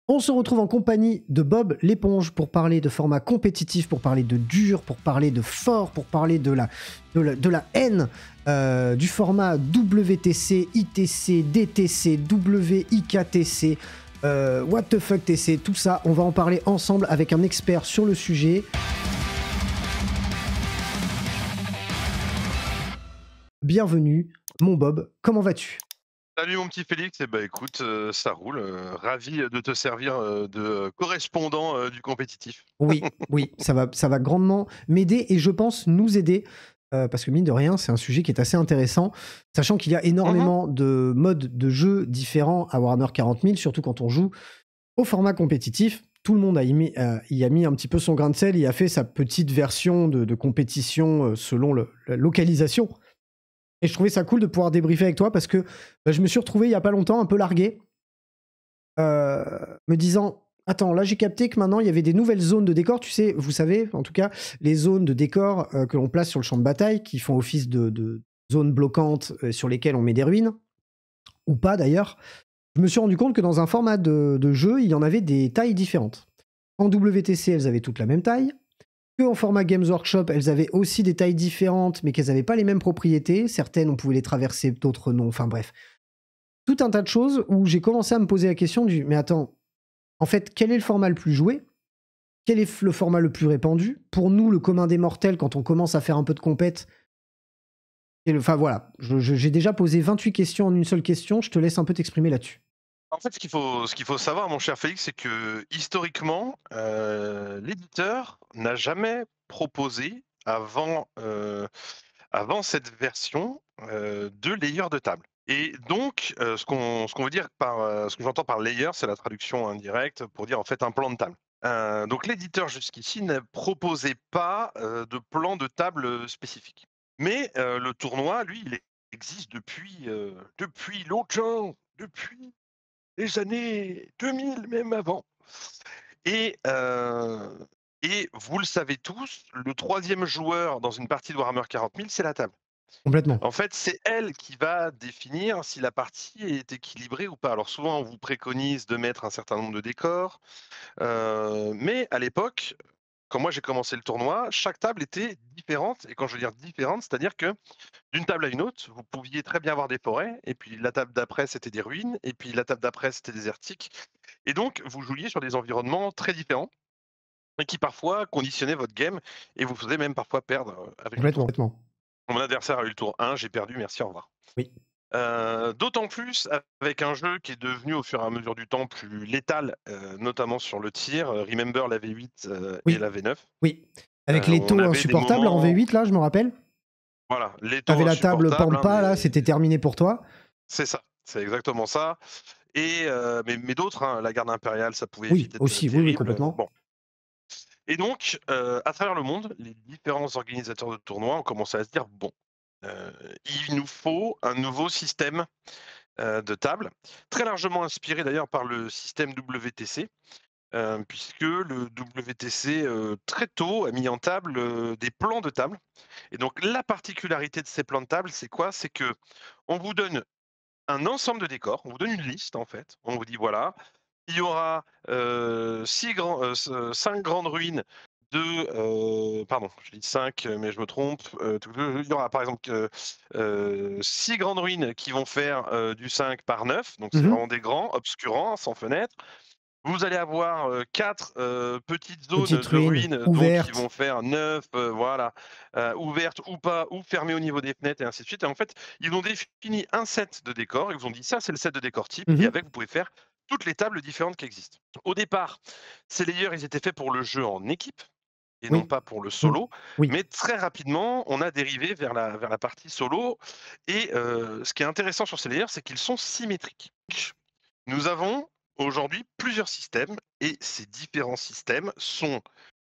On se retrouve en compagnie de Bob l'éponge pour parler de format compétitif, pour parler de dur, pour parler de fort, pour parler de la haine du format WTC, ITC, DTC, WIKTC, What the fuck TC, tout ça, on va en parler ensemble avec un expert sur le sujet. Bienvenue, mon Bob, comment vas-tu ? Salut mon petit Félix, eh ben, écoute, ça roule, ravi de te servir de correspondant du compétitif. Oui, oui, ça va grandement m'aider et je pense nous aider, parce que mine de rien, c'est un sujet qui est assez intéressant, sachant qu'il y a énormément de modes de jeu différents à Warhammer 40 000, surtout quand on joue au format compétitif. Tout le monde y a mis un petit peu son grain de sel, il a fait sa petite version de compétition selon la localisation. Et je trouvais ça cool de pouvoir débriefer avec toi parce que je me suis retrouvé il n'y a pas longtemps un peu largué, me disant « Attends, là j'ai capté que maintenant il y avait des nouvelles zones de décor, tu sais, vous savez, en tout cas, les zones de décor que l'on place sur le champ de bataille, qui font office de zones bloquantes sur lesquelles on met des ruines, ou pas d'ailleurs. Je me suis rendu compte que dans un format de jeu, il y en avait des tailles différentes. En WTC, elles avaient toutes la même taille. En format Games Workshop, elles avaient aussi des tailles différentes, mais qu'elles n'avaient pas les mêmes propriétés. Certaines, on pouvait les traverser, d'autres non. Enfin bref. Tout un tas de choses où j'ai commencé à me poser la question du « Mais attends, en fait, quel est le format le plus joué ? Quel est le format le plus répandu ? Pour nous, le commun des mortels, quand on commence à faire un peu de compète. » Enfin voilà, j'ai déjà posé 28 questions en une seule question. Je te laisse un peu t'exprimer là-dessus. En fait, ce qu'il faut savoir, mon cher Félix, c'est que historiquement, l'éditeur n'a jamais proposé avant cette version de layer de table. Et donc, ce qu'on veut dire ce que j'entends par layer, c'est la traduction indirecte pour dire en fait un plan de table. Donc l'éditeur jusqu'ici ne proposait pas de plan de table spécifique. Mais le tournoi, lui, il existe depuis longtemps, depuis les années 2000, même avant. Et vous le savez tous, le troisième joueur dans une partie de Warhammer 40 000, c'est la table. Complètement. En fait, c'est elle qui va définir si la partie est équilibrée ou pas. Alors souvent, on vous préconise de mettre un certain nombre de décors, mais à l'époque, quand moi j'ai commencé le tournoi, chaque table était différente. Et quand je veux dire différente, c'est-à-dire que d'une table à une autre, vous pouviez très bien avoir des forêts, et puis la table d'après, c'était des ruines, et puis la table d'après, c'était désertique. Et donc, vous jouiez sur des environnements très différents, et qui parfois conditionnaient votre game, et vous faisaient même parfois perdre avec le tour. Complètement. Mon adversaire a eu le tour 1, j'ai perdu, merci, au revoir. Oui. D'autant plus avec un jeu qui est devenu au fur et à mesure du temps plus létal, notamment sur le tir. Remember la V8 Oui. et la V9. Oui. Avec les taux insupportables en V8, là, je me rappelle. Voilà, les taux T'avais la table insupportables. Pampa, là, c'était terminé pour toi. C'est ça, c'est exactement ça. Et mais d'autres, la garde impériale, ça pouvait Oui, vite être aussi, terrible. oui, complètement. Bon. Et donc, à travers le monde, les différents organisateurs de tournois ont commencé à se dire bon, il nous faut un nouveau système de table, très largement inspiré d'ailleurs par le système WTC, puisque le WTC très tôt a mis en table des plans de table. Et donc la particularité de ces plans de table, c'est quoi? C'est que on vous donne un ensemble de décors, on vous donne une liste en fait. On vous dit voilà, il y aura 5 grandes ruines pardon, je dis 5, mais je me trompe. Il y aura par exemple 6 grandes ruines qui vont faire du 5 par 9, donc c'est vraiment des grands, obscurants, sans fenêtre. Vous allez avoir 4 petites zones Petite de ruine, ruines, donc qui ouverte. vont faire 9, voilà, ouvertes ou pas, ou fermées au niveau des fenêtres, et ainsi de suite. Et en fait, ils ont défini un set de décors, ils vous ont dit ça, c'est le set de décors type, et avec, vous pouvez faire toutes les tables différentes qui existent. Au départ, ces layers, ils étaient faits pour le jeu en équipe et non Oui. pas pour le solo. Oui. Mais très rapidement, on a dérivé vers la partie solo. Et ce qui est intéressant sur ces layers, c'est qu'ils sont symétriques. Nous avons aujourd'hui plusieurs systèmes, et ces différents systèmes sont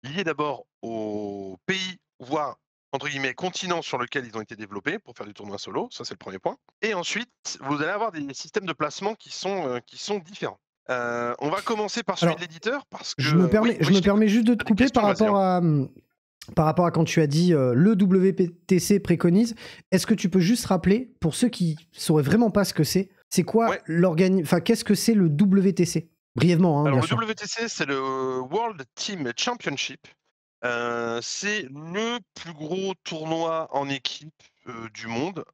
liés d'abord au pays, voire entre guillemets continent sur lequel ils ont été développés pour faire du tournoi solo. Ça, c'est le premier point. Et ensuite, vous allez avoir des systèmes de placement qui sont différents. On va commencer par celui de l'éditeur parce que je me permets juste de te couper par rapport à quand tu as dit le WTC préconise. Est-ce que tu peux juste rappeler, pour ceux qui ne sauraient vraiment pas ce que c'est quoi qu'est-ce que c'est le WTC? Brièvement, hein, Alors bien le sûr. WTC, c'est le World Team Championship. C'est le plus gros tournoi en équipe, du monde.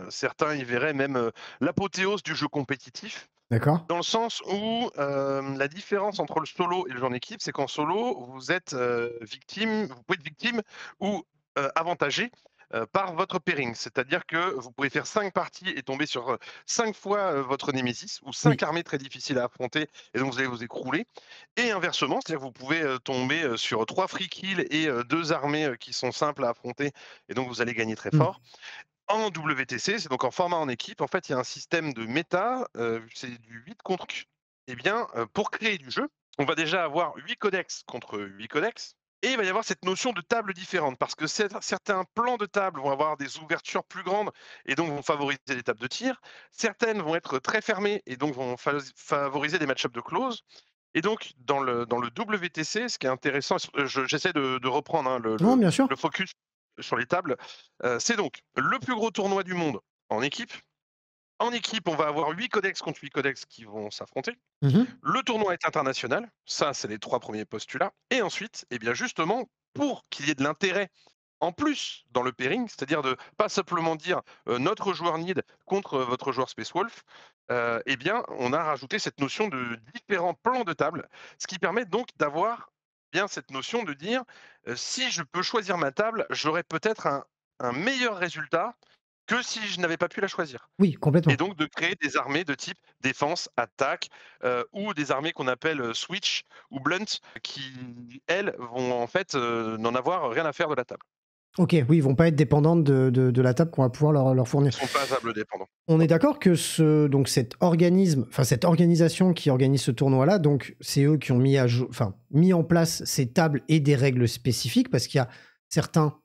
Certains y verraient même, l'apothéose du jeu compétitif. D'accord. Dans le sens où, la différence entre le solo et le jeu en équipe, c'est qu'en solo, vous êtes, victime vous pouvez être victime ou, avantagé, par votre pairing. C'est-à-dire que vous pouvez faire 5 parties et tomber sur, 5 fois, votre némésis ou 5 Oui. armées très difficiles à affronter et donc vous allez vous écrouler et inversement, c'est-à-dire que vous pouvez, tomber, sur 3 free kills et 2 armées, qui sont simples à affronter et donc vous allez gagner très Mmh. fort. En WTC, c'est donc en format en équipe. En fait, il y a un système de méta, c'est du 8 contre 5. Eh bien, pour créer du jeu, on va déjà avoir 8 codex contre 8 codex et il va y avoir cette notion de table différente parce que certains plans de table vont avoir des ouvertures plus grandes et donc vont favoriser les tables de tir. Certaines vont être très fermées et donc vont favoriser des match-ups de close. Et donc dans le WTC, ce qui est intéressant, j'essaie de reprendre, hein, Non, bien sûr. le focus sur les tables. C'est donc le plus gros tournoi du monde en équipe. En équipe, on va avoir 8 codex contre 8 codex qui vont s'affronter. Mmh. Le tournoi est international, ça c'est les 3 premiers postulats et ensuite, eh bien justement, pour qu'il y ait de l'intérêt en plus dans le pairing, c'est-à-dire de pas simplement dire, notre joueur Need contre, votre joueur Space Wolf, eh bien on a rajouté cette notion de différents plans de table, ce qui permet donc d'avoir bien cette notion de dire, si je peux choisir ma table, j'aurai peut-être un meilleur résultat que si je n'avais pas pu la choisir. Oui, Et complètement. donc de créer des armées de type défense, attaque, ou des armées qu'on appelle, switch ou blunt, qui elles vont en fait, n'en avoir rien à faire de la table. OK, oui, ils vont pas être dépendantes de la table qu'on va pouvoir leur fournir. Ils sont pas table dépendants. On est d'accord que donc cet organisme, enfin cette organisation qui organise ce tournoi-là, donc c'est eux qui ont mis en place ces tables et des règles spécifiques parce qu'il y a certains,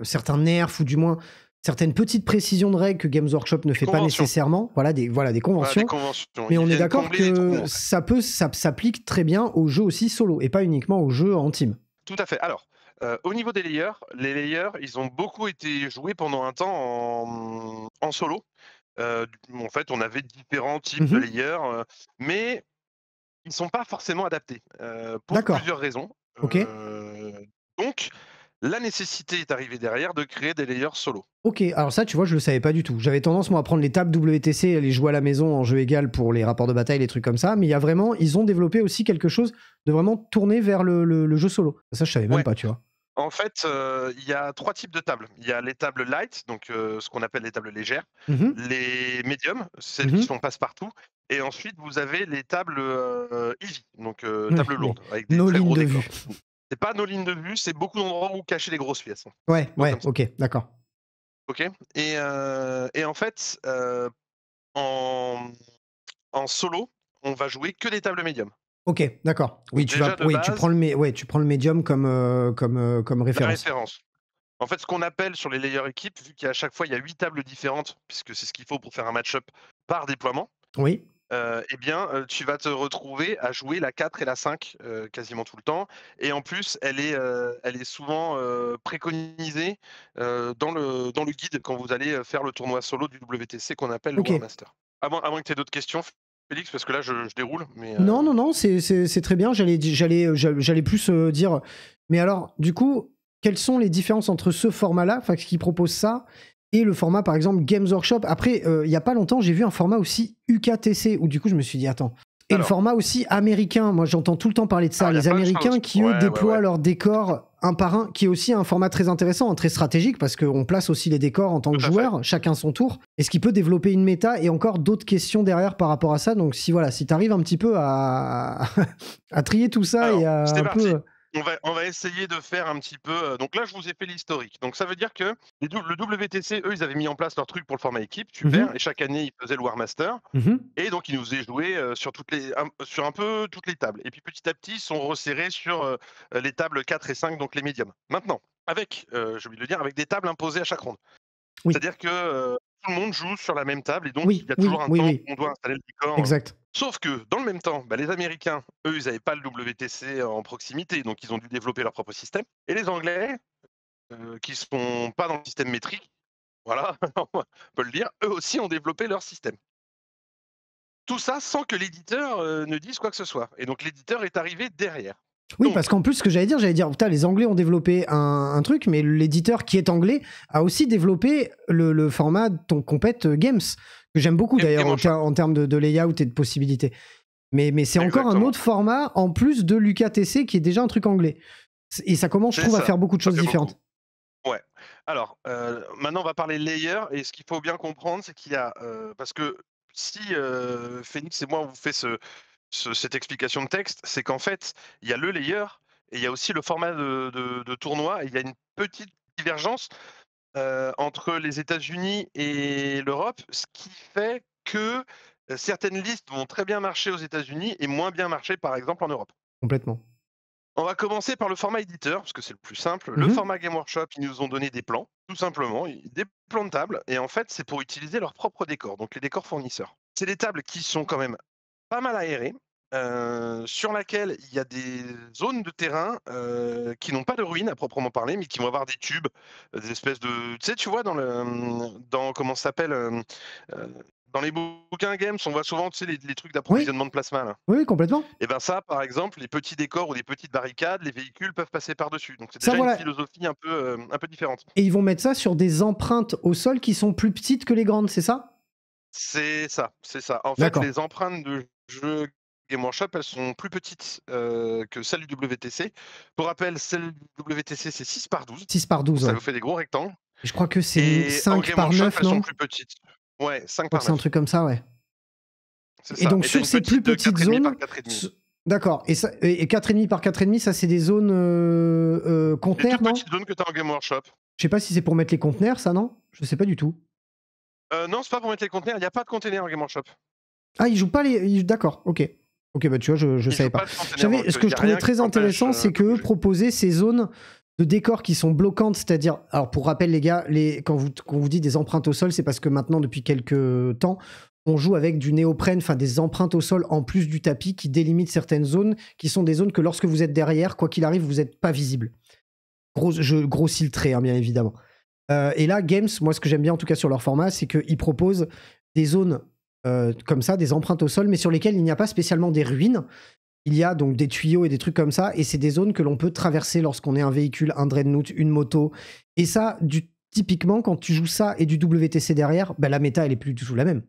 certains nerfs ou du moins certaines petites précisions de règles que Games Workshop ne Des fait pas conventions, nécessairement. Voilà, des des conventions. conventions. Mais Ils on est viennent d'accord combler les trous, en que fait. ça s'applique très bien aux jeux aussi solo et pas uniquement aux jeux en team. Tout à fait. Alors, au niveau des layers, les layers, ils ont beaucoup été joués pendant un temps en solo. En fait, on avait différents types de Mhm. layers, mais ils sont pas forcément adaptés, pour D'accord. plusieurs raisons. Ok. Donc la nécessité est arrivée derrière de créer des layers solo. Ok, alors ça, tu vois, je le savais pas du tout. J'avais tendance, moi, à prendre les tables WTC et les jouer à la maison en jeu égal pour les rapports de bataille, les trucs comme ça. Mais il y a vraiment, ils ont développé aussi quelque chose de vraiment tourné vers le jeu solo. Ça, je savais même Ouais, pas, tu vois. en fait, il y a 3 types de tables. Il y a les tables light, donc ce qu'on appelle les tables légères, Mhm. les médiums, celles qui Mhm. sont passe-partout et ensuite vous avez les tables, heavy, donc Oui, tables les lourdes avec des nos très lignes gros de vue. décors. C'est pas nos lignes de vue, c'est beaucoup d'endroits où cacher les grosses pièces, hein. Ouais, Plutôt ouais, comme ça, ok, d'accord. OK? Et en fait, en en solo, on va jouer que des tables médiums. Ok, d'accord. Oui, Donc déjà de tu prends base, tu prends le médium comme la référence. référence. En fait, ce qu'on appelle sur les layers équipes, vu qu'à chaque fois il y a 8 tables différentes, puisque c'est ce qu'il faut pour faire un match-up par déploiement, Oui. eh bien, tu vas te retrouver à jouer la 4 et la 5, quasiment tout le temps et en plus, elle est souvent, préconisée, dans le guide quand vous allez, faire le tournoi solo du WTC qu'on appelle le Ok. War Master. À moins que tu aies d'autres questions, Félix, parce que là je déroule, mais Non, non, non, c'est très bien. J'allais plus dire. Mais alors, du coup, quelles sont les différences entre ce format-là, enfin, qui propose ça, et le format, par exemple, Games Workshop? Après, il y a pas longtemps, j'ai vu un format aussi UKTC, où du coup, je me suis dit, attends. Et le alors, format aussi américain, moi j'entends tout le temps parler de ça, il y a les plein de Américains choses. qui eux Ouais, ouais, déploient ouais, leurs décors un par un, qui est aussi un format très intéressant, très stratégique, parce qu'on place aussi les décors en tant que tout à fait. joueur, chacun son tour, et ce qui peut développer une méta et encore d'autres questions derrière par rapport à ça. Donc si voilà, si tu arrives un petit peu à, à trier tout ça et Alors, à c'est un parti. peu... On va essayer de faire un petit peu, donc là, je vous ai fait l'historique. Donc ça veut dire que le WTC, eux, ils avaient mis en place leur truc pour le format équipe, super Mhm, et chaque année, ils faisaient le War Master mhm. et donc ils nous faisaient jouer, sur un peu toutes les tables et puis petit à petit, ils sont resserrés sur, les tables 4 et 5, donc les médiums. Maintenant, avec, j'ai oublié de le dire, avec des tables imposées à chaque ronde. Oui, C'est-à-dire que, tout le monde joue sur la même table et donc il oui, y a toujours oui, un oui, temps oui, où on doit installer le décor, exact. sauf que dans le même temps, bah, les Américains, eux, ils n'avaient pas le WTC en proximité, donc ils ont dû développer leur propre système et les Anglais, qui sont pas dans le système métrique, voilà, on peut le dire, eux aussi ont développé leur système. tout ça sans que l'éditeur ne dise quoi que ce soit. Et donc l'éditeur est arrivé derrière. Oui, Donc, parce qu'en plus, ce que j'allais dire, putain, les Anglais ont développé un truc, mais l'éditeur qui est anglais a aussi développé le format Compet Games, que j'aime beaucoup d'ailleurs en termes de layout et de possibilités. Mais c'est encore un autre format en plus de l'UKTC qui est déjà un truc anglais. Et ça commence, je trouve, à faire beaucoup de choses différentes. Ouais. Alors, maintenant, on va parler layer. Et ce qu'il faut bien comprendre, c'est qu'il y a... parce que si Phoenix et moi, on vous fait cette explication de texte, c'est qu'en fait, il y a le layer et il y a aussi le format de tournoi. Et il y a une petite divergence entre les États-Unis et l'Europe, ce qui fait que certaines listes vont très bien marcher aux États-Unis et moins bien marcher, par exemple, en Europe. Complètement. On va commencer par le format éditeur, parce que c'est le plus simple. Le format Game Workshop, ils nous ont donné des plans, tout simplement, des plans de table. Et en fait, c'est pour utiliser leurs propres décors, donc les décors fournisseurs. C'est des tables qui sont quand même pas mal aérées, sur laquelle il y a des zones de terrain qui n'ont pas de ruines à proprement parler, mais qui vont avoir des tubes, des espèces de... Tu sais, tu vois, dans comment ça s'appelle dans les bouquins games, on voit souvent, tu sais, les trucs d'approvisionnement de plasma. Là. Oui, complètement. Et bien ça, par exemple, les petits décors ou les petites barricades, les véhicules peuvent passer par-dessus. Donc c'est déjà une philosophie un peu différente. Et ils vont mettre ça sur des empreintes au sol qui sont plus petites que les grandes, c'est ça? C'est ça, c'est ça. En fait, les empreintes de jeu Game Workshop, elles sont plus petites que celles du WTC. Pour rappel, celle du WTC, c'est 6 par 12. 6 par 12, ça vous fait des gros rectangles. Et je crois que c'est 5 par 9, elles sont plus petites. Ouais, 5 par 9. C'est un truc comme ça, ouais. Et donc sur ces plus petites zones... D'accord. Et 4,5 par 4,5, ça c'est des zones conteneurs, non? C'est une petite zone que tu as en Game Workshop. Je sais pas si c'est pour mettre les conteneurs, ça, non? Je sais pas du tout. Non, c'est pas pour mettre les conteneurs. Il n'y a pas de conteneurs en Game Workshop. Ah, ils jouent pas les... D'accord, ok. Ok, bah tu vois, je savais pas. Ce que je trouvais très intéressant, c'est qu'eux proposaient ces zones de décors qui sont bloquantes, c'est-à-dire... Alors, pour rappel, les gars, quand on vous dit des empreintes au sol, c'est parce que maintenant, depuis quelques temps, on joue avec du néoprène, enfin des empreintes au sol en plus du tapis qui délimitent certaines zones, qui sont des zones que lorsque vous êtes derrière, quoi qu'il arrive, vous n'êtes pas visible. Je grossis le trait, hein, bien évidemment. Et là, Games, moi, ce que j'aime bien en tout cas sur leur format, c'est qu'ils proposent des zones comme ça, des empreintes au sol, mais sur lesquelles il n'y a pas spécialement des ruines. Il y a donc des tuyaux et des trucs comme ça, et c'est des zones que l'on peut traverser lorsqu'on est un véhicule, un dreadnought, une moto. Et ça, typiquement, quand tu joues ça et du WTC derrière, bah, la méta, elle est plus du tout la même.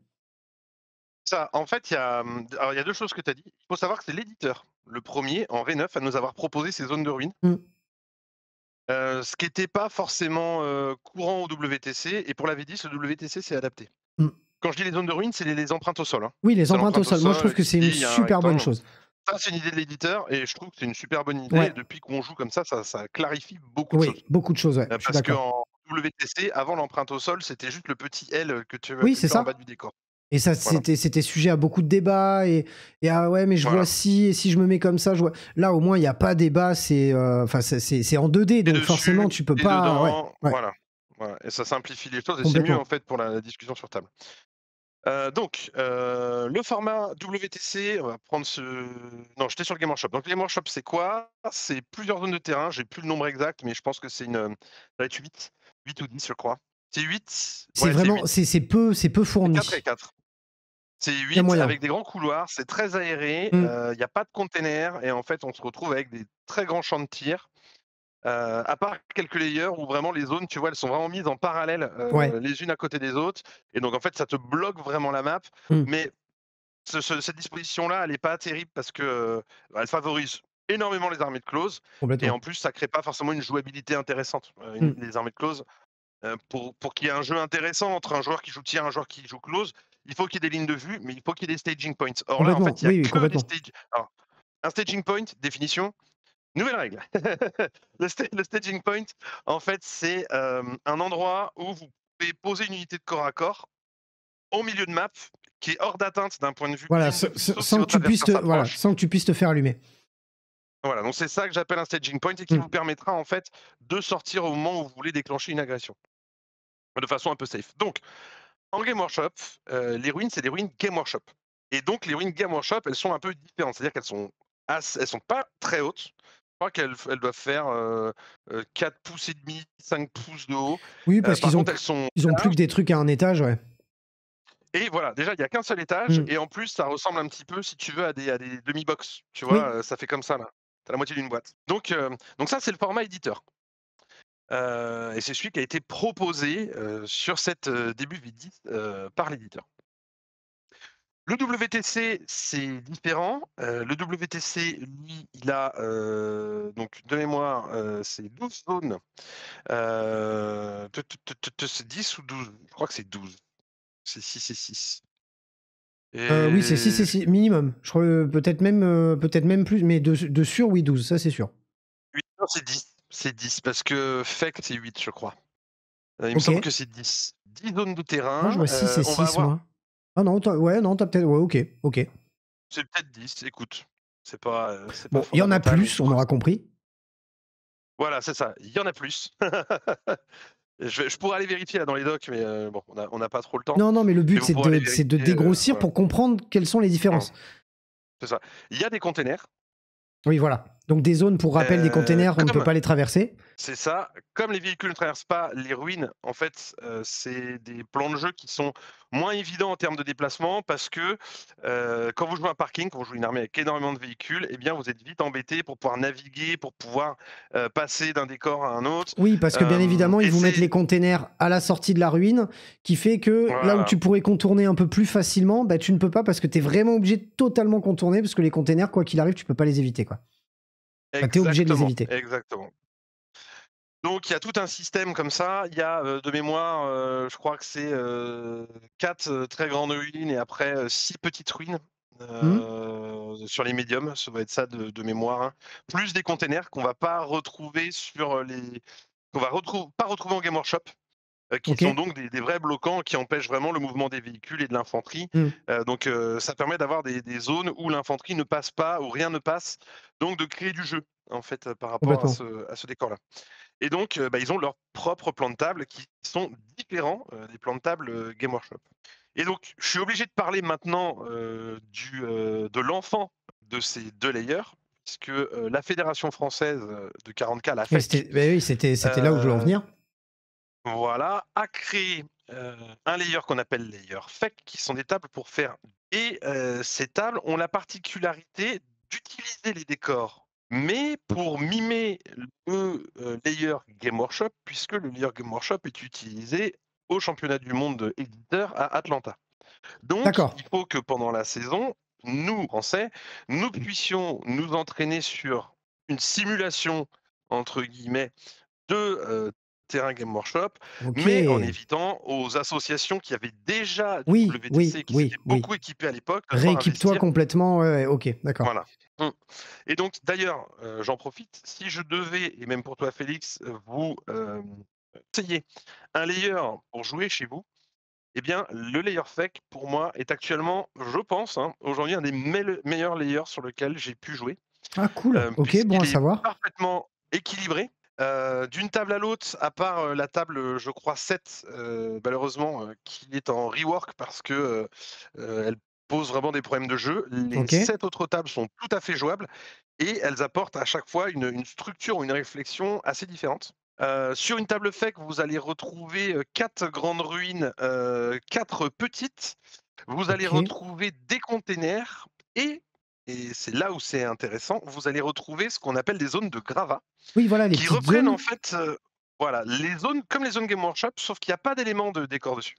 Ça, en fait, il y a deux choses que tu as dit. Il faut savoir que c'est l'éditeur, le premier en V9, à nous avoir proposé ces zones de ruines. Ce qui n'était pas forcément courant au WTC, et pour la V10, le WTC s'est adapté. Quand je dis les zones de ruines, c'est les empreintes au sol. Hein. Oui, les empreintes au sol. Moi, je trouve que c'est une super bonne chose. Ça, c'est une idée de l'éditeur, et je trouve que c'est une super bonne idée. Ouais. Depuis qu'on joue comme ça clarifie beaucoup de choses. Oui, beaucoup de choses, ouais. Parce qu'en WTC, avant l'empreinte au sol, c'était juste le petit L que tu avais en bas du décor. Et ça, c'était sujet à beaucoup de débats. Et ah ouais, mais je vois si, et si je me mets comme ça, je vois. Là, au moins, il n'y a pas débat. C'est en 2D, donc forcément, tu peux pas. Dedans, voilà. Et ça simplifie les choses, et c'est mieux en fait pour la discussion sur table. Donc, le format WTC, on va prendre ce... Non, j'étais sur le Game Workshop. Donc, le Game Workshop, c'est quoi? C'est plusieurs zones de terrain. J'ai plus le nombre exact, mais je pense que c'est ça va être 8 ou 10, je crois. C'est 8. C'est vraiment... C'est peu fourni. 4 et 4. C'est 8 avec des grands couloirs. C'est très aéré. Il n'y a pas de container. Et en fait, on se retrouve avec des très grands champs de tir. À part quelques layers où vraiment les zones, tu vois, elles sont vraiment mises en parallèle les unes à côté des autres. Et donc, en fait, ça te bloque vraiment la map. Mais cette disposition-là, elle n'est pas terrible parce que elle favorise énormément les armées de close. Et en plus, ça ne crée pas forcément une jouabilité intéressante. Les armées de close, pour qu'il y ait un jeu intéressant entre un joueur qui joue tir et un joueur qui joue close, il faut qu'il y ait des lignes de vue, mais il faut qu'il y ait des staging points. Or là, en fait, il y a que des staging. Alors, un staging point, définition. Nouvelle règle. Le staging point, en fait, c'est un endroit où vous pouvez poser une unité de corps à corps au milieu de map qui est hors d'atteinte d'un point de vue. Voilà, sans que tu puisses te faire allumer. Voilà, donc c'est ça que j'appelle un staging point et qui vous permettra en fait de sortir au moment où vous voulez déclencher une agression. De façon un peu safe. Donc, en Game Workshop, les ruines, c'est des ruines Game Workshop. Et donc, les ruines Game Workshop, elles sont un peu différentes. C'est-à-dire qu'elles sont pas très hautes. Je crois qu'elles doivent faire 4 pouces et demi, 5 pouces de haut. Oui, parce qu'ils ont plus que des trucs à un étage, ouais. Et voilà, déjà, il n'y a qu'un seul étage, Mm. et en plus, ça ressemble un petit peu, si tu veux, à des demi-box. Tu Oui. vois, ça fait comme ça, là. Tu as la moitié d'une boîte. Donc ça, c'est le format éditeur. Et c'est celui qui a été proposé sur cette début V10 par l'éditeur. Le WTC, c'est différent. Le WTC, lui, il a, donc de mémoire, c'est 12 zones. C'est 10 ou 12? Je crois que c'est 12. C'est 6 et 6. Oui, c'est 6 Et et 6 minimum. Je crois peut-être même plus, mais de sûr, oui, 12, ça c'est sûr. 8, non, c'est 10. C'est 10 parce que FEC, c'est 8, je crois. Il me Ok. semble que c'est 10. 10 zones de Moi, je terrain. vois 6 et On va 6, avoir. moi. Ah non, ouais, non, t'as peut-être. Ouais, ok, ok. C'est peut-être 10, écoute. C'est pas Bon, il y en a fondamental. plus, on aura compris. Voilà, c'est ça. Il y en a plus. Je pourrais aller vérifier là dans les docs, mais bon, on n'a pas trop le temps. Non, non, mais le Mais but, vous pourrez aller c'est de vérifier. dégrossir Voilà. pour comprendre quelles sont les différences. C'est ça. Il y a des containers. Oui, voilà. Donc des zones, pour rappel, des containers, on ne peut pas les traverser. C'est ça. Comme les véhicules ne traversent pas les ruines, en fait, c'est des plans de jeu qui sont moins évidents en termes de déplacement parce que quand vous jouez un parking, quand vous jouez une armée avec énormément de véhicules, eh bien, vous êtes vite embêté pour pouvoir naviguer, pour pouvoir passer d'un décor à un autre. Oui, parce que bien évidemment, ils Et vous mettent c'est les containers à la sortie de la ruine, qui fait que là où voilà, tu pourrais contourner un peu plus facilement, bah, tu ne peux pas parce que tu es vraiment obligé de totalement contourner parce que les containers, quoi qu'il arrive, tu peux pas les éviter, quoi. Enfin, tu es obligé de les éviter. exactement. Donc il y a tout un système comme ça. Il y a de mémoire, je crois que c'est 4 très grandes ruines et après 6 petites ruines sur les médiums. Ça doit être ça de mémoire, hein. Plus des containers qu'on va pas retrouver pas retrouver en Game Workshop, qui Ok. sont donc des vrais bloquants qui empêchent vraiment le mouvement des véhicules et de l'infanterie. Mm. Donc ça permet d'avoir des zones où l'infanterie ne passe pas, où rien ne passe, donc de créer du jeu en fait par rapport à Complètement. ce décor-là. Et donc, ils ont leur propre plan de table qui sont différents des plans de table Game Workshop. Et donc, je suis obligé de parler maintenant de l'enfant de ces 2 layers, puisque la Fédération française de 40K, la FEC, Bah oui, c'était là où je voulais en euh, venir. voilà, a créé un layer qu'on appelle layer FEC, qui sont des tables pour faire. Et ces tables ont la particularité d'utiliser les décors, mais pour mimer le layer Game Workshop, puisque le layer Game Workshop est utilisé au championnat du monde éditeur à Atlanta. Donc, D'accord. il faut que pendant la saison, nous, Français, nous puissions nous entraîner sur une simulation, entre guillemets, de terrain Game Workshop, Ok. mais en évitant aux associations qui avaient déjà du Oui, WTC, oui, qui oui, s'étaient oui. beaucoup équipées à l'époque, de devoir Rééquipe-toi investir. complètement. Ouais, ok, d'accord. Voilà. Et donc, d'ailleurs, j'en profite, si je devais, et même pour toi Félix, vous conseiller un layer pour jouer chez vous, eh bien, le layer FEC, pour moi, est actuellement, je pense, hein, aujourd'hui, un des meilleurs layers sur lequel j'ai pu jouer, Ah, cool. Ok, bon puisqu'il à est savoir. parfaitement équilibré. D'une table à l'autre, à part la table, je crois 7, malheureusement, qui est en rework parce que elle pose vraiment des problèmes de jeu. Les Ok. 7 autres tables sont tout à fait jouables et elles apportent à chaque fois une structure ou une réflexion assez différente. Sur une table FEC, vous allez retrouver 4 grandes ruines, 4 petites. Vous allez Ok. retrouver des containers et c'est là où c'est intéressant, vous allez retrouver ce qu'on appelle des zones de gravats Oui, voilà, les qui petites reprennent en zones. fait, voilà, les zones comme les zones Game Workshop, sauf qu'il n'y a pas d'éléments de décor dessus.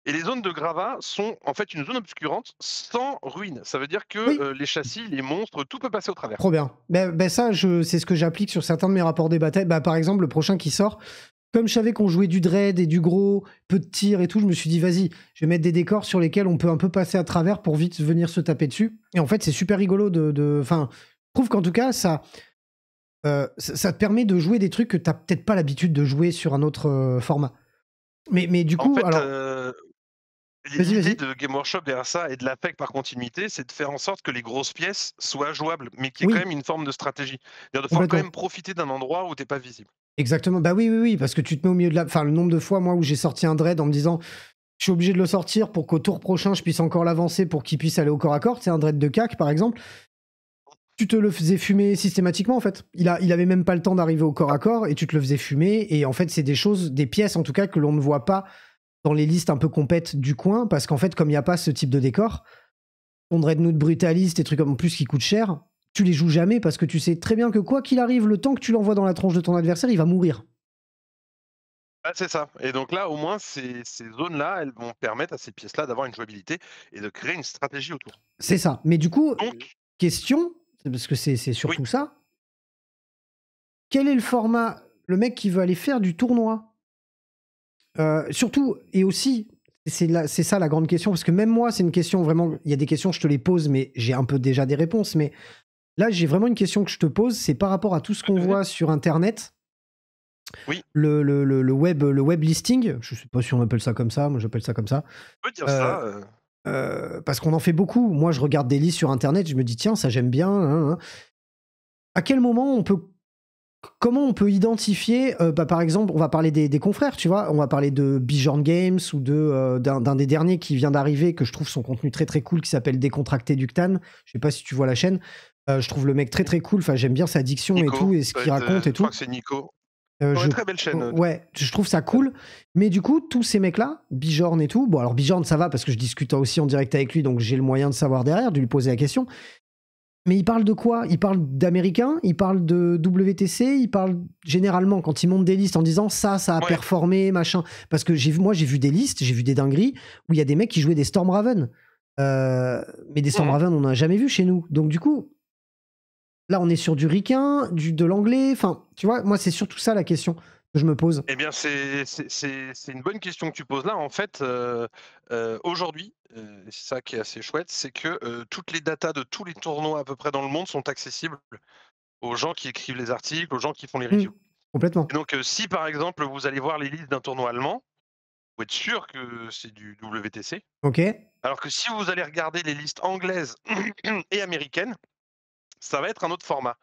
Et les zones de gravats sont en fait une zone obscurante sans ruines. Ça veut dire que Oui. les châssis, les monstres, tout peut passer au travers. Trop bien. Ben ça, c'est ce que j'applique sur certains de mes rapports des batailles. Bah, par exemple, le prochain qui sort, comme je savais qu'on jouait du dread et du gros, peu de tir et tout, je me suis dit, vas-y, je vais mettre des décors sur lesquels on peut un peu passer à travers pour vite venir se taper dessus. Et en fait, c'est super rigolo Enfin, je trouve qu'en tout cas, ça te permet de jouer des trucs que t'as peut-être pas l'habitude de jouer sur un autre format. Mais du En coup, fait, alors, vas-y, l'idée vas-y. de Game Workshop derrière ça et de la PEC par continuité, c'est de faire en sorte que les grosses pièces soient jouables, mais qu'il y ait quand Oui, même une forme de stratégie. C'est-à-dire de pouvoir quand complètement. même profiter d'un endroit où tu n'es pas visible. Exactement. Bah oui, oui, oui, parce que tu te mets au milieu de la. Enfin, le nombre de fois, moi, où j'ai sorti un dread en me disant, je suis obligé de le sortir pour qu'au tour prochain, je puisse encore l'avancer pour qu'il puisse aller au corps à corps. C'est un dread de CAC, par exemple. Tu te le faisais fumer systématiquement, en fait. Il avait même pas le temps d'arriver au corps à corps et tu te le faisais fumer. Et en fait, c'est des choses, des pièces, en tout cas, que l'on ne voit pas dans les listes un peu compètes du coin, parce qu'en fait, comme il n'y a pas ce type de décor, ton Dreadnought brutaliste, des trucs en plus qui coûtent cher, tu les joues jamais parce que tu sais très bien que quoi qu'il arrive, le temps que tu l'envoies dans la tronche de ton adversaire, il va mourir. Ah, c'est ça. Et donc là, au moins, ces zones-là, elles vont permettre à ces pièces-là d'avoir une jouabilité et de créer une stratégie autour. C'est ça. Mais du coup, Donc, question, parce que c'est oui, surtout ça, quel est le format, le mec qui veut aller faire du tournoi? Surtout, et aussi, c'est ça la grande question, parce que même moi, c'est une question vraiment, il y a des questions, je te les pose, mais j'ai un peu déjà des réponses, mais là, j'ai vraiment une question que je te pose, c'est par rapport à tout ce qu'on vas-y. voit sur Internet, Oui, le web listing, je sais pas si on appelle ça comme ça, moi j'appelle ça comme ça, on peut dire euh, ça. parce qu'on en fait beaucoup. Moi, je regarde des listes sur Internet, je me dis, tiens, ça j'aime bien, hein, hein. À quel moment on peut comment on peut identifier, par exemple, on va parler des confrères, tu vois, on va parler de Bjorn Games ou d'un des derniers qui vient d'arriver, que je trouve son contenu très très cool, qui s'appelle Décontracté Ductan. Je sais pas si tu vois la chaîne. Je trouve le mec très très cool. Enfin, j'aime bien sa diction et Nico, tout, et ce ça va qu'il être, raconte et je crois tout. que c'est Nico. Ouais, Je, très belle chaîne. ouais, je trouve ça cool. Mais du coup, tous ces mecs-là, Bjorn et tout, bon, alors Bjorn, ça va parce que je discute aussi en direct avec lui, donc j'ai le moyen de savoir derrière, de lui poser la question. Mais il parle de quoi? Il parle d'américains, il parle de WTC, il parle généralement quand il monte des listes en disant ça a Ouais. performé, machin. Parce que moi j'ai vu des listes, j'ai vu des dingueries où il y a des mecs qui jouaient des Stormraven. Mais des Stormraven, on n'en a jamais vu chez nous. Donc du coup, là on est sur du ricain, de l'anglais. Enfin, tu vois, moi c'est surtout ça la question que je me pose. Eh bien, c'est une bonne question que tu poses là. En fait, aujourd'hui, c'est ça qui est assez chouette, c'est que toutes les datas de tous les tournois à peu près dans le monde sont accessibles aux gens qui écrivent les articles, aux gens qui font les Hmm, reviews. Et complètement. donc, si par exemple vous allez voir les listes d'un tournoi allemand, vous êtes sûr que c'est du WTC. Ok. Alors que si vous allez regarder les listes anglaises et américaines, ça va être un autre format.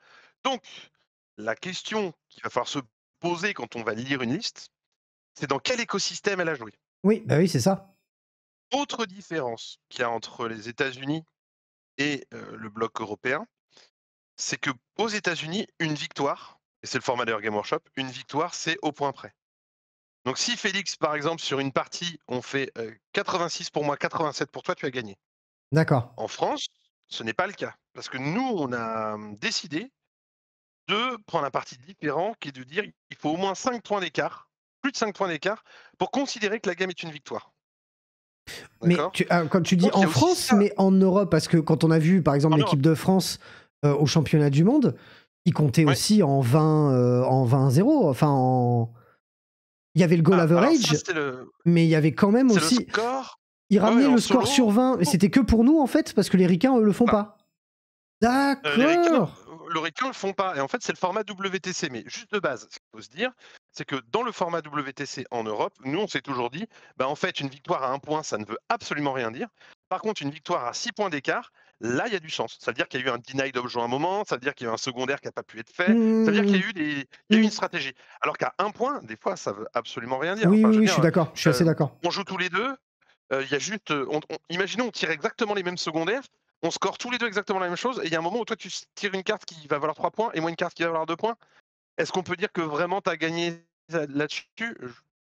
Donc, la question qu'il va falloir se poser quand on va lire une liste, c'est dans quel écosystème elle a joué. Oui, bah oui, c'est ça. Autre différence qu'il y a entre les États-Unis et le bloc européen, c'est que aux États-Unis, une victoire, et c'est le format d'ailleurs Game Workshop, une victoire, c'est au point près. Donc si Félix, par exemple, sur une partie, on fait 86 pour moi, 87 pour toi, tu as gagné. D'accord. En France, ce n'est pas le cas. Parce que nous, on a décidé de prendre un parti différent, qui est de dire il faut au moins 5 points d'écart, plus de 5 points d'écart, pour considérer que la game est une victoire. Mais D'accord. quand tu dis Donc il y en a aussi France, ça mais en Europe, parce que quand on a vu, par exemple, en l'équipe Europe. de France au championnat du monde, ils comptaient Ouais. aussi en 20-0. Enfin, il y avait le goal Ah, alors ça, average, mais il y avait quand même c'est le aussi. score. Ils Ouais, ouais, ramenaient en le score sur solo. 20. C'était que pour nous, en fait, parce que les Ricains, eux, le font Voilà. pas. Les Ricains, D'accord. le Ricain le font pas. Et en fait, c'est le format WTC. Mais juste de base, ce qu'il faut se dire, c'est que dans le format WTC en Europe, nous, on s'est toujours dit, bah, en fait, une victoire à 1 point, ça ne veut absolument rien dire. Par contre, une victoire à 6 points d'écart, là, il y a du sens. Ça veut dire qu'il y a eu un denied d'objet à un moment, ça veut dire qu'il y a eu un secondaire qui n'a pas pu être fait, ça veut dire qu'il y Mmh, a eu il y a eu mmh. une stratégie. Alors qu'à 1 point, des fois, ça veut absolument rien dire. Oui, Enfin, oui, je veux oui, je suis dire, d'accord. Je suis assez d'accord. on joue tous les deux, il y a juste, imaginons, on tire exactement les mêmes secondaires, on score tous les deux exactement la même chose, et il y a un moment où toi, tu tires une carte qui va valoir 3 points et moi une carte qui va valoir 2 points. Est-ce qu'on peut dire que vraiment tu as gagné là-dessus?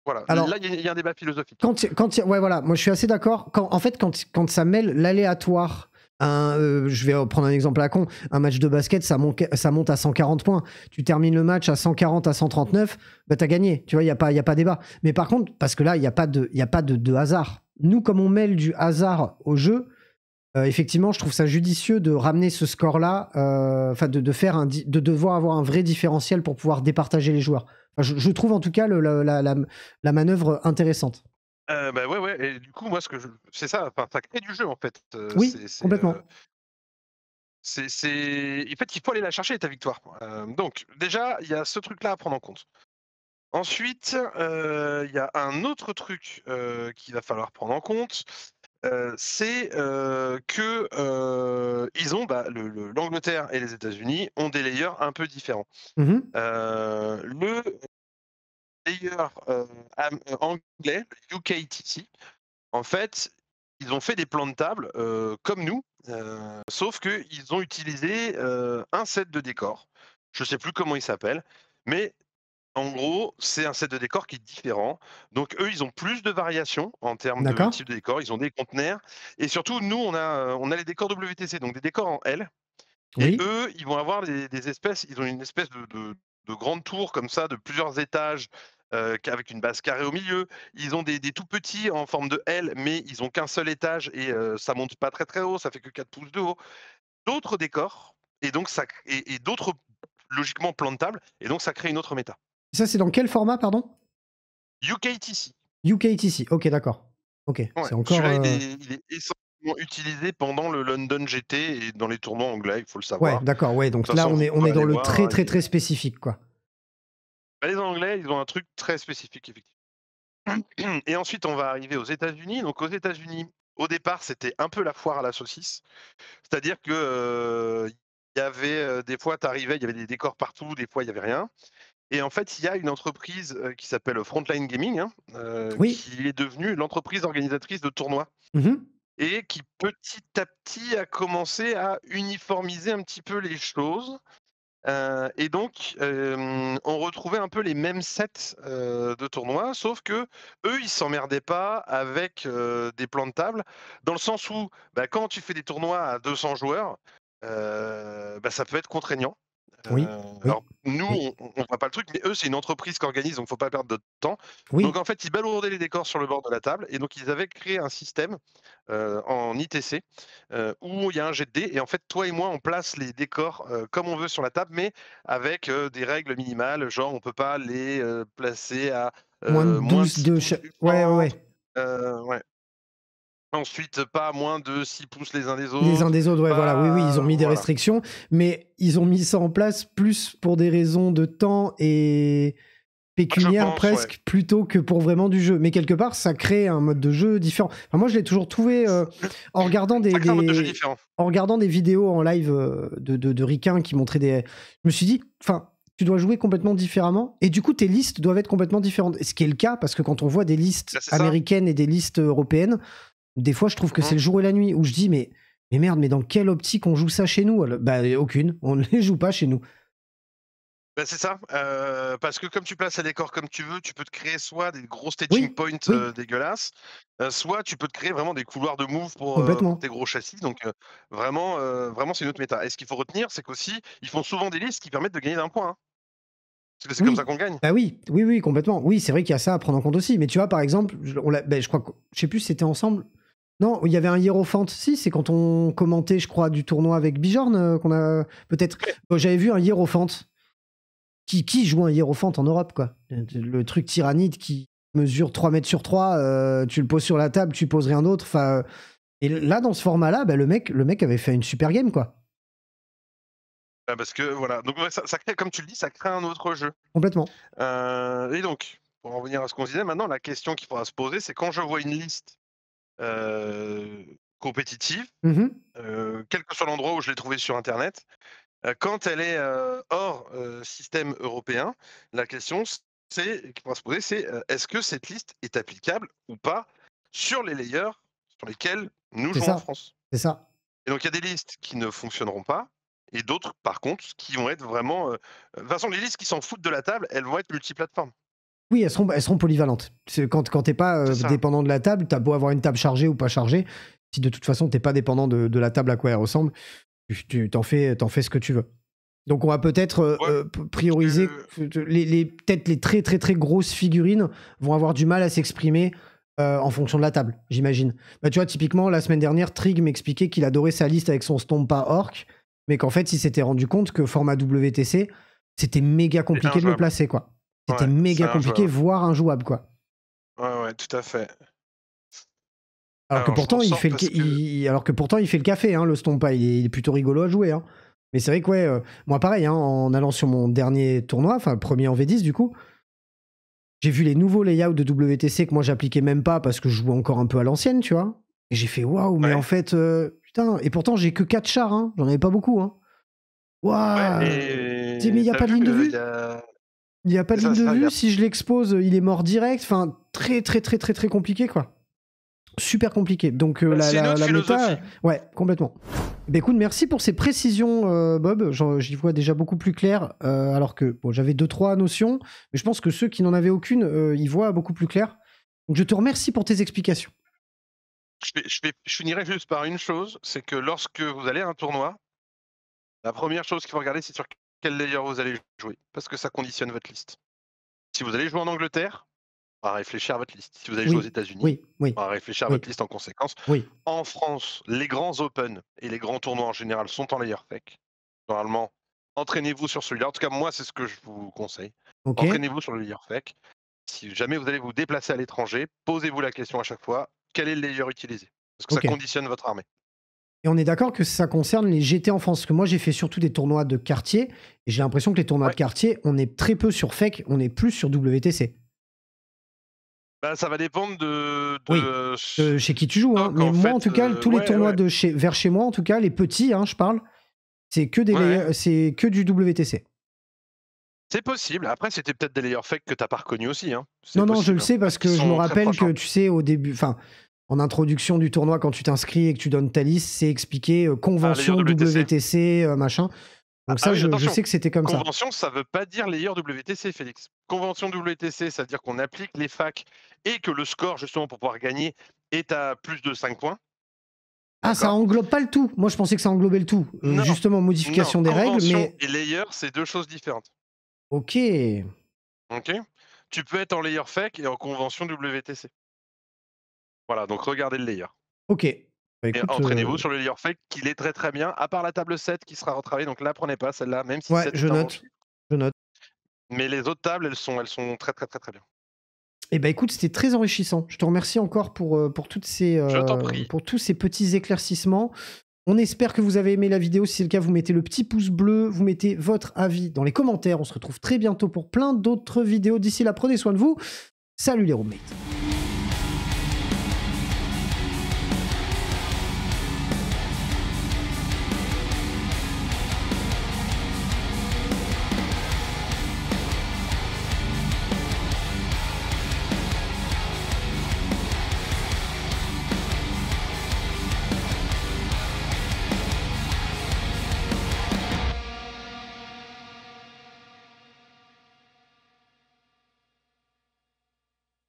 Voilà, là, Alors, il y a un débat philosophique. ouais, voilà, moi je suis assez d'accord. En fait, quand ça mêle l'aléatoire, je vais prendre un exemple à con, un match de basket, ça monte à 140 points. Tu termines le match à 140 à 139, bah t'as gagné. Tu vois, il y a pas débat. Mais par contre, parce que là, il y a pas de hasard. Nous, comme on mêle du hasard au jeu, effectivement, je trouve ça judicieux de ramener ce score-là, enfin de devoir avoir un vrai différentiel pour pouvoir départager les joueurs. Enfin, je trouve en tout cas la manœuvre intéressante. Bah, ouais, ouais, et du coup, moi, c'est ça, enfin, ça crée du jeu, en fait. Oui, complètement. En fait, il faut aller la chercher, ta victoire. Donc déjà, il y a ce truc-là à prendre en compte. Ensuite, il y a un autre truc, qu'il va falloir prendre en compte, c'est, que, ils ont, bah, l'Angleterre et les États-Unis ont des layers un peu différents. Mhm. Le layer, anglais, le UKTC, en fait, ils ont fait des plans de table, comme nous, sauf qu'ils ont utilisé, un set de décors. Je sais plus comment il s'appelle, mais En gros, c'est un set de décors qui est différent. Donc eux, ils ont plus de variations en termes de D'accord? type de décor. Ils ont des conteneurs et surtout nous, on a les décors WTC, donc des décors en L. Et Oui. eux, ils vont avoir des espèces, ils ont une espèce de grande tour comme ça, de plusieurs étages, avec une base carrée au milieu. Ils ont des tout petits en forme de L, mais ils ont qu'un seul étage et ça monte pas très très haut, ça fait que 4 pouces de haut. D'autres décors et donc ça et d'autres logiquement plans de table et donc ça crée une autre méta. Ça, c'est dans quel format, pardon? UKTC. UKTC. Ok, d'accord. Ok, Ouais, c'est encore. celui-là il est essentiellement utilisé pendant le London GT et dans les tournois anglais, il faut le Ouais, savoir. d'accord. Ouais, De donc toute là, façon, on vous est pourrez dans aller le voir, très, hein, très, très spécifique, quoi. les Anglais, ils ont un truc très spécifique, effectivement. Et ensuite, on va arriver aux États-Unis. Donc aux États-Unis, au départ, c'était un peu la foire à la saucisse. C'est-à-dire que, il y avait, des fois, tu arrivais, il y avait des décors partout, des fois, il y avait rien. Et en fait, il y a une entreprise, qui s'appelle Frontline Gaming, hein, Oui. qui est devenue l'entreprise organisatrice de tournois Mhm. et qui, petit à petit, a commencé à uniformiser un petit peu les choses. Et donc, on retrouvait un peu les mêmes sets, de tournois, sauf que eux, ils s'emmerdaient pas avec, des plans de table, dans le sens où, bah, quand tu fais des tournois à 200 joueurs, bah, ça peut être contraignant. Oui. Oui. Alors nous, Oui. on voit pas le truc, mais eux, c'est une entreprise qui organise, donc faut pas perdre de temps. Donc Oui. en fait, ils balourdaient les décors sur le bord de la table et donc ils avaient créé un système, en ITC, où il y a un jet de dés et en fait, toi et moi, on place les décors, comme on veut sur la table, mais avec, des règles minimales, genre on peut pas les, placer à, Moins de moins de 12 6 de pouces chaque. du Ouais, ouais, centre, ouais. ouais. Ensuite, pas à moins de 6 pouces les uns des Les uns autres, des autres, ouais, voilà. Oui, oui, ils ont mis des voilà. restrictions, mais ils ont mis ça en place plus pour des raisons de temps et Je pécuniaire pense, ouais. presque plutôt que pour vraiment du jeu. Mais quelque part, ça crée un mode de jeu différent. Enfin, moi, je l'ai toujours trouvé en regardant Ça crée un mode de jeu différent. en regardant des vidéos en live de Ricain qui montraient des. Je me suis dit, enfin, tu dois jouer complètement différemment et du coup, tes listes doivent être complètement différentes. Ce qui est le cas parce que quand on voit des listes Bah, c'est ça. américaines et des listes européennes, des fois, je trouve que Mmh. c'est le jour et la nuit où je dis, mais merde, mais dans quelle optique on joue ça chez nous? Bah, aucune. On ne les joue pas chez nous. Bah, c'est ça, parce que comme tu places les décors comme tu veux, tu peux te créer soit des gros staging Oui, points, oui, dégueulasses, soit tu peux te créer vraiment des couloirs de move pour tes complètement. gros châssis, donc vraiment c'est une autre méta et ce qu'il faut retenir, c'est qu'aussi, ils font souvent des listes qui permettent de gagner d'1 point, hein, parce que c'est comme ça Oui, qu'on gagne. bah oui, oui, oui, complètement. Oui, c'est vrai qu'il y a ça à prendre en compte aussi. Mais tu vois, par exemple, je crois que, je sais plus si c'était ensemble. Non, il y avait un Hierophant. Si, c'est quand on commentait, je crois, du tournoi avec Bijorn qu'on a peut-être. Ouais. J'avais vu un Hierophant. Qui joue un Hierophant en Europe, quoi? Le truc tyrannide qui mesure 3 mètres sur 3, tu le poses sur la table, tu poses rien d'autre. Enfin, et là, dans ce format-là, bah, le mec avait fait une super game, quoi. Parce que voilà, donc ouais, ça crée comme tu le dis, ça crée un autre jeu, Complètement. et donc pour en revenir à ce qu'on disait, maintenant la question qu'il faudra se poser, c'est quand je vois une liste, compétitive, Mhm. quel que soit l'endroit où je l'ai trouvée sur internet. Quand elle est, hors, système européen, la question c'est qui pourra se poser, c'est, est-ce que cette liste est applicable ou pas sur les layers sur lesquels nous C'est jouons en ça. France? C'est ça. Et donc il y a des listes qui ne fonctionneront pas et d'autres par contre qui vont être vraiment, de toute façon les listes qui s'en foutent de la table, elles vont être multiplateformes. Oui, elles seront polyvalentes. Quand t'es pas C'est ça. dépendant de la table, t'as beau avoir une table chargée ou pas chargée, si de toute façon t'es pas dépendant de la table à quoi elle ressemble, tu t'en fais ce que tu veux. Donc on va peut-être Ouais, parce prioriser que peut-être les très très très grosses figurines vont avoir du mal à s'exprimer en fonction de la table, j'imagine. Bah, tu vois, typiquement, la semaine dernière, Trig m'expliquait qu'il adorait sa liste avec son Stompa Orc, mais qu'en fait, il s'était rendu compte que format WTC, c'était méga c'est compliqué de le injouable. placer, quoi. C'était Ouais, c'est méga compliqué, injouable. voire injouable, quoi. Ouais, ouais, tout à fait. Alors que Alors je pourtant, ressors parce que alors que pourtant, il fait le café, hein, le Stompa. Il est plutôt rigolo à jouer, hein. Mais c'est vrai que, ouais, moi, pareil, hein, en allant sur mon dernier tournoi, enfin, le premier en V10, du coup, j'ai vu les nouveaux layouts de WTC que moi, j'appliquais même pas parce que je jouais encore un peu à l'ancienne, tu vois. Et j'ai fait, waouh, mais en ouais, fait, putain. Et pourtant, j'ai que 4 chars, hein. J'en avais pas beaucoup, hein. ouais Waouh. Mais et il n'y a tu as pas de vu, ligne de il y vue. a Il n'y a pas de c'est ligne de ça, il y vue. a Si je l'expose, il est mort direct. Enfin, très, très, très, très, très compliqué, quoi. super compliqué. Donc C'est une autre la méta, philosophie. ouais, complètement. Bah, écoute, merci pour ces précisions, Bob. J'y vois déjà beaucoup plus clair, alors que bon, j'avais 2-3 notions, mais je pense que ceux qui n'en avaient aucune, y voient beaucoup plus clair. Donc je te remercie pour tes explications. Je finirai juste par une chose, c'est que lorsque vous allez à un tournoi, la première chose qu'il faut regarder, c'est sur quel layer vous allez jouer, parce que ça conditionne votre liste. Si vous allez jouer en Angleterre, on va réfléchir à votre liste. Si vous allez jouer aux Oui, États-Unis, oui, oui, on va réfléchir à oui, votre liste en conséquence. oui. En France, les grands Open et les grands tournois en général sont en layer fake. Normalement, entraînez-vous sur celui-là. En tout cas, moi, c'est ce que je vous conseille. Ok, Entraînez-vous sur le layer fake. Si jamais vous allez vous déplacer à l'étranger, posez-vous la question à chaque fois, quel est le layer utilisé? Parce que ça ok. conditionne votre armée. Et on est d'accord que ça concerne les GT en France, parce que moi j'ai fait surtout des tournois de quartier, et j'ai l'impression que les tournois Ouais. de quartier, on est très peu sur fake, on est plus sur WTC. Bah, ça va dépendre de Oui, chez qui tu joues, hein. stock, Mais en moi, fait, en tout cas, tous les ouais, tournois ouais. vers chez moi, en tout cas, les petits, hein, je parle, c'est que, Ouais. c'est que du WTC. C'est possible. Après, c'était peut-être des layers fake que t'as pas reconnus aussi. Hein. C'est Non, non, je le possible. sais parce Parce qu'ils que je me sont très rappelle proches. que, Hein. tu sais, au début, enfin, en introduction du tournoi, quand tu t'inscris et que tu donnes ta liste, c'est expliqué convention layer WTC. WTC, machin. Donc ça, oui, je attention. sais que c'était comme ça. Convention, ça veut pas dire layer WTC, Félix. Convention WTC, ça veut dire qu'on applique les facs et que le score, justement, pour pouvoir gagner, est à plus de 5 points. Ah, ça D'accord. englobe pas le tout. Moi, je pensais que ça englobait le tout. Non, Justement, modification des règles, convention mais... et layer, c'est deux choses différentes. Ok. Ok. Tu peux être en layer fake et en convention WTC. Voilà, donc regardez le layer. Ok. Bah, Et écoute, entraînez-vous sur le layer fake, qu'il est très très bien, à part la table 7 qui sera retravaillée, donc là, prenez pas celle-là, même si ouais, 7 je est un bon note. chiffre. Je note. Mais les autres tables, elles sont très très très très bien. Eh ben écoute, c'était très enrichissant. Je te remercie encore pour toutes ces, Je t'en prie. pour tous ces petits éclaircissements. On espère que vous avez aimé la vidéo. Si c'est le cas, vous mettez le petit pouce bleu, vous mettez votre avis dans les commentaires. On se retrouve très bientôt pour plein d'autres vidéos. D'ici là, prenez soin de vous. Salut les roommates.